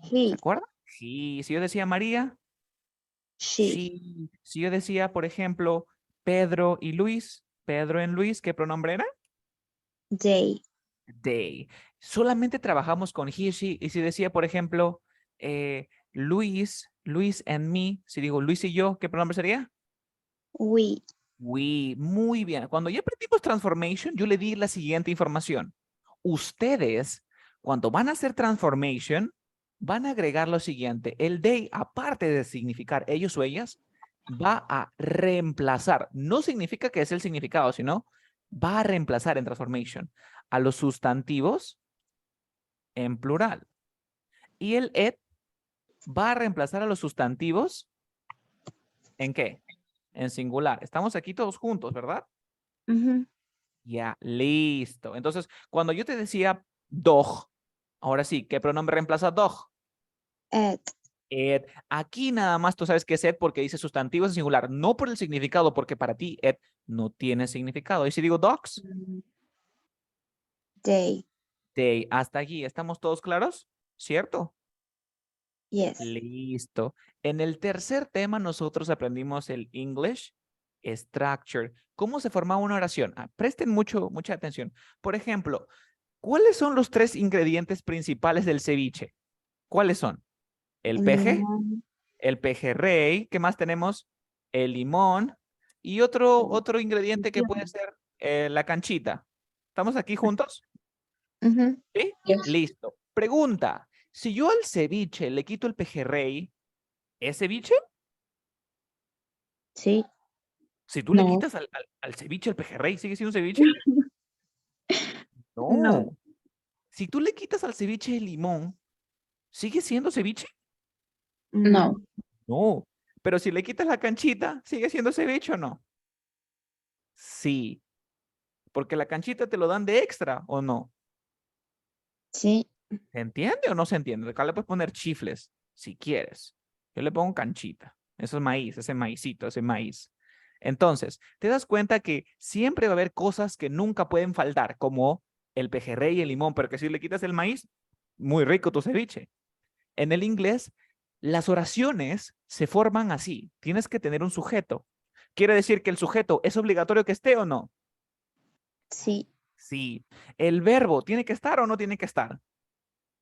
¿Se He, acuerdan? Sí. Si yo decía María, she, sí. Si yo decía, por ejemplo, Pedro y Luis, Pedro en Luis, ¿qué pronombre era? they, They. Solamente trabajamos con he, she. Y si decía, por ejemplo, Luis and me, si digo Luis y yo, ¿qué pronombre sería? we. We. Muy bien. Cuando ya aprendimos transformation, yo le di la siguiente información. Ustedes, cuando van a hacer transformation, van a agregar lo siguiente. El they, aparte de significar ellos o ellas, va a reemplazar. No significa que es el significado, sino va a reemplazar en transformation a los sustantivos en plural. Y el it va a reemplazar a los sustantivos ¿en qué? En singular. Estamos aquí todos juntos, ¿verdad? Ujú. Ya, listo. Entonces, cuando yo te decía dog, ahora sí, ¿qué pronombre reemplaza dog? It, It. Aquí nada más tú sabes que es it porque dice sustantivos en singular, no por el significado, porque para ti it no tiene significado. Y si digo dogs, mm, they, they. Hasta aquí, ¿estamos todos claros? ¿Cierto? yes. Listo. En el tercer tema nosotros aprendimos el English structure. ¿Cómo se forma una oración? Presten mucha atención. Por ejemplo, ¿cuáles son los tres ingredientes principales del ceviche? ¿Cuáles son? El El peje, limón, el pejerrey, ¿qué más tenemos? El limón y otro ingrediente que puede funciona. ser la canchita. ¿Estamos aquí juntos? Ujú, ¿Sí? Yes. Listo. Pregunta, si yo al ceviche le quito el pejerrey, ¿es ceviche? sí, Si tú le No. quitas al ceviche el pejerrey, ¿sigue siendo ceviche? no, No. Si tú le quitas al ceviche el limón, ¿sigue siendo ceviche? No. no, No. Pero si le quitas la canchita, ¿sigue siendo ceviche o no? Sí. Porque la canchita te lo dan de extra o no. sí, ¿Se entiende o no se entiende? Acá le puedes poner chifles si quieres. Yo le pongo canchita. Eso es maíz, ese maicito, ese maíz. Entonces, te das cuenta que siempre va a haber cosas que nunca pueden faltar, como el pejerrey y el limón, pero que si le quitas el maíz, muy rico tu ceviche. En el inglés, las oraciones se forman así. Tienes que tener un sujeto. Quiere decir que el sujeto es obligatorio que esté o no. Sí. Sí. ¿El verbo tiene que estar o no tiene que estar?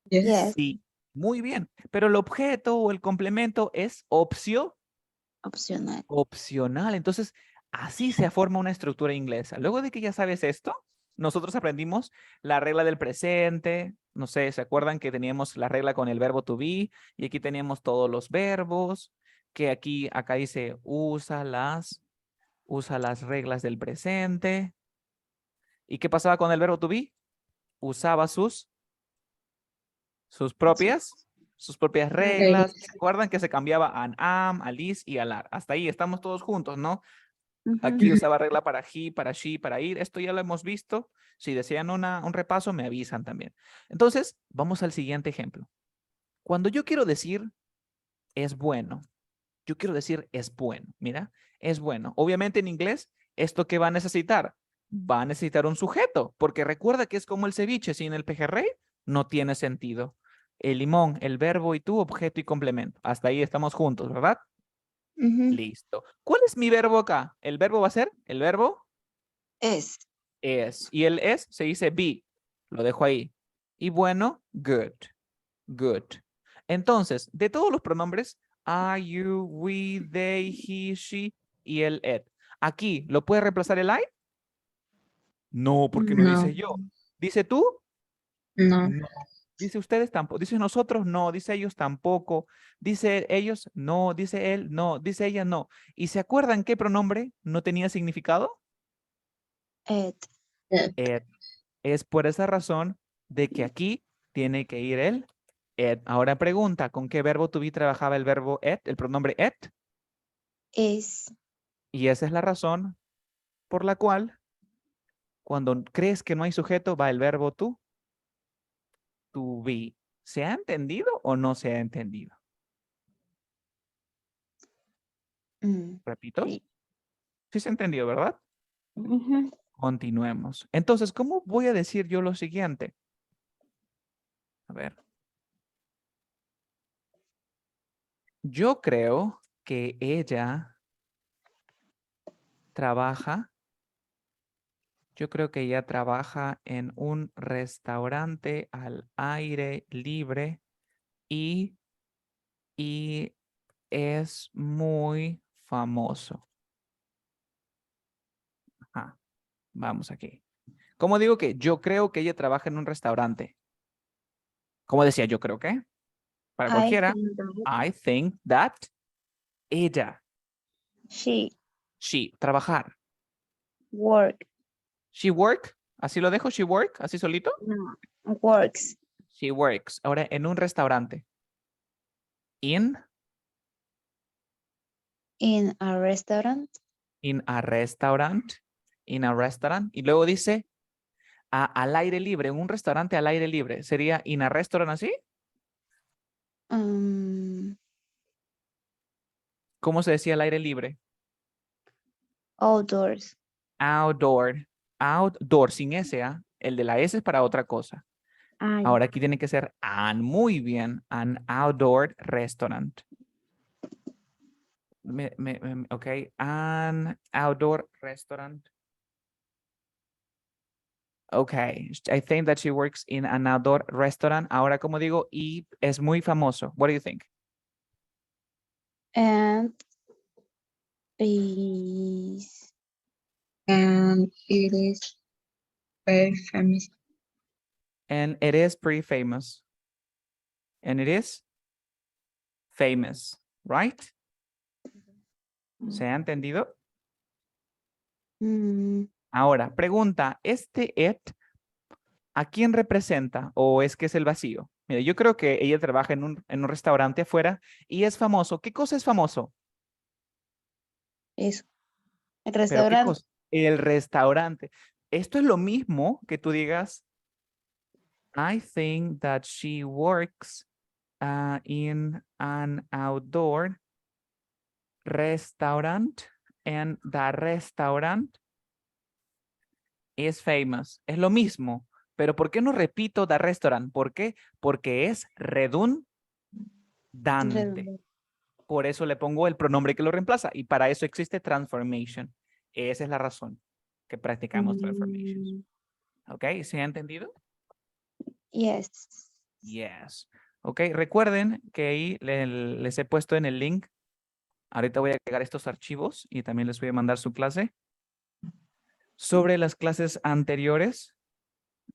Yes. Yes. Sí. Muy bien. Pero el objeto o el complemento es Opcional. opcional. Entonces, así se forma una estructura inglesa. Luego de que ya sabes esto, nosotros aprendimos la regla del presente. No sé, ¿se acuerdan que teníamos la regla con el verbo to be? Y aquí teníamos todos los verbos, que acá dice usa las reglas del presente. ¿Y qué pasaba con el verbo to be? Usaba sus propias reglas. ¿Se acuerdan que se cambiaba an, am, al is y al are? Hasta ahí estamos todos juntos, ¿no? Aquí usaba regla para he, para she, para ir. Esto ya lo hemos visto. Si desean un repaso, me avisan también. Entonces, vamos al siguiente ejemplo. Cuando yo quiero decir es bueno, yo quiero decir es bueno. Mira, es bueno. Obviamente en inglés, ¿esto qué va a necesitar? Va a necesitar un sujeto, porque recuerda que es como el ceviche. Sin el pejerrey, no tiene sentido. El limón, el verbo y tú, objeto y complemento. Hasta ahí estamos juntos, ¿verdad? Listo. ¿Cuál es mi verbo acá? El verbo va a ser, el verbo Es. es. Y el es se dice be. Lo dejo ahí. Y bueno, good. Good. Entonces, de todos los pronombres, I, you, we, they, he, she y el it. Aquí, ¿lo puede reemplazar el I? No, porque no No. dice yo. ¿Dice tú? No. No. Dice ustedes tampoco. Dice nosotros no. Dice ellos tampoco. Dice ellos no. Dice él no. Dice ella no. ¿Y se acuerdan qué pronombre no tenía significado? It. It. Es por esa razón de que aquí tiene que ir el it. Ahora pregunta, ¿con qué verbo to be trabajaba el verbo it, el pronombre it? Es. Y esa es la razón por la cual cuando crees que no hay sujeto va el verbo to be. ¿Se ha entendido o no se ha entendido? Repito. Sí. Sí se ha entendido, ¿verdad? Ujú. Continuemos. Entonces, ¿cómo voy a decir yo lo siguiente? A ver. Yo creo que ella trabaja. Yo creo que ella trabaja en un restaurante al aire libre y es muy famoso. Ajá, vamos aquí. ¿Cómo digo que yo creo que ella trabaja en un restaurante? ¿Cómo decía yo creo que? Para I cualquiera. think that I think that ella, she she, trabajar. work. She work, así lo dejo, she work, así solito. No, works She works. Ahora en un restaurante. In in a restaurant. in a restaurant. In a restaurant. Y luego dice al aire libre, en un restaurante al aire libre. ¿Sería in a restaurant así? Um, ¿Cómo se decía al aire libre? outdoors. Outdoor. Outdoor, sin S, ¿ah? El de la S es para otra cosa. Ah, Ahora aquí tiene que ser an, muy bien, an outdoor restaurant. Ok, an outdoor restaurant. Okay, I think that she works in an outdoor restaurant. Ahora, como digo, y es muy famoso. What do you think? and is And it is very famous. And it is pretty famous. And it is famous, right? ¿Se ha entendido? mm, Ahora, pregunta, ¿este it a quién representa o es que es el vacío? Mire, yo creo que ella trabaja en un restaurante afuera y es famoso. ¿Qué cosa es famoso? eso. El ¿Pero qué restaurante. cosa? El restaurante. Esto es lo mismo que tú digas, I think that she works in an outdoor restaurant and the restaurant is famous. Es lo mismo, pero ¿por qué no repito the restaurant? ¿Por qué? Porque es redundante. Redundante. por eso le pongo el pronombre que lo reemplaza. Y para eso existe transformation. Esa es la razón que practicamos transformations. ¿Ok? ¿Se ha entendido? Yes. Yes. Ok, recuerden que ahí les he puesto en el link. Ahorita voy a agregar estos archivos y también les voy a mandar su clase. Sobre las clases anteriores,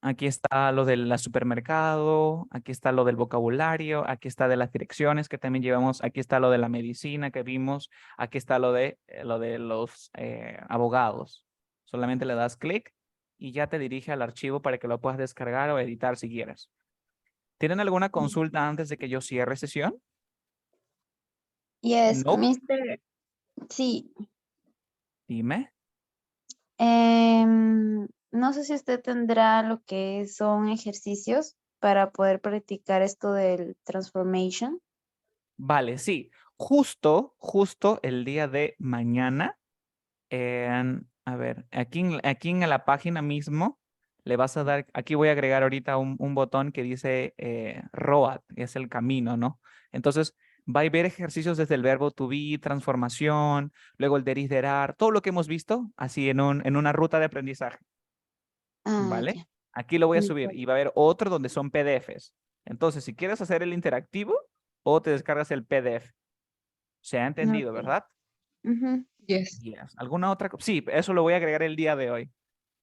aquí está lo del supermercado, aquí está lo del vocabulario, aquí está de las direcciones que también llevamos, aquí está lo de la medicina que vimos, aquí está lo de los abogados. Solamente le das clic y ya te dirige al archivo para que lo puedas descargar o editar si quieres. ¿Tienen alguna consulta antes de que yo cierre sesión? Yes, No. Mr. Sí. Dime. No sé si usted tendrá lo que son ejercicios para poder practicar esto del transformation. Vale, sí. Justo el día de mañana, a ver, aquí en la página mismo, le vas a dar, aquí voy a agregar ahorita un botón que dice ROAD, es el camino, ¿no? Entonces, va a ver ejercicios desde el verbo to be, transformación, luego el deriderar, todo lo que hemos visto, así en una ruta de aprendizaje, ¿vale? Ya. Aquí lo voy a subir Listo. y va a haber otro donde son PDFs. Entonces, si quieres hacer el interactivo, o te descargas el PDF. Se ha entendido, Ok. ¿verdad? Ujú. Yes. Yes. ¿Alguna otra? Sí, eso lo voy a agregar el día de hoy.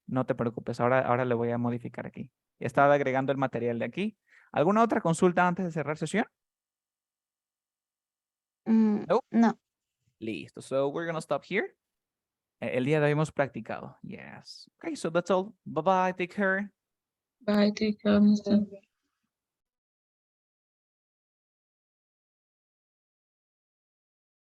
No te preocupes, ahora le voy a modificar aquí. Ya estaba agregando el material de aquí. ¿Alguna otra consulta antes de cerrar sesión? No. No. Listo. So we're going to stop here. El día de hoy hemos practicado. Yes. Okay, so that's all. Bye bye. Take care. Bye, take care, Mr.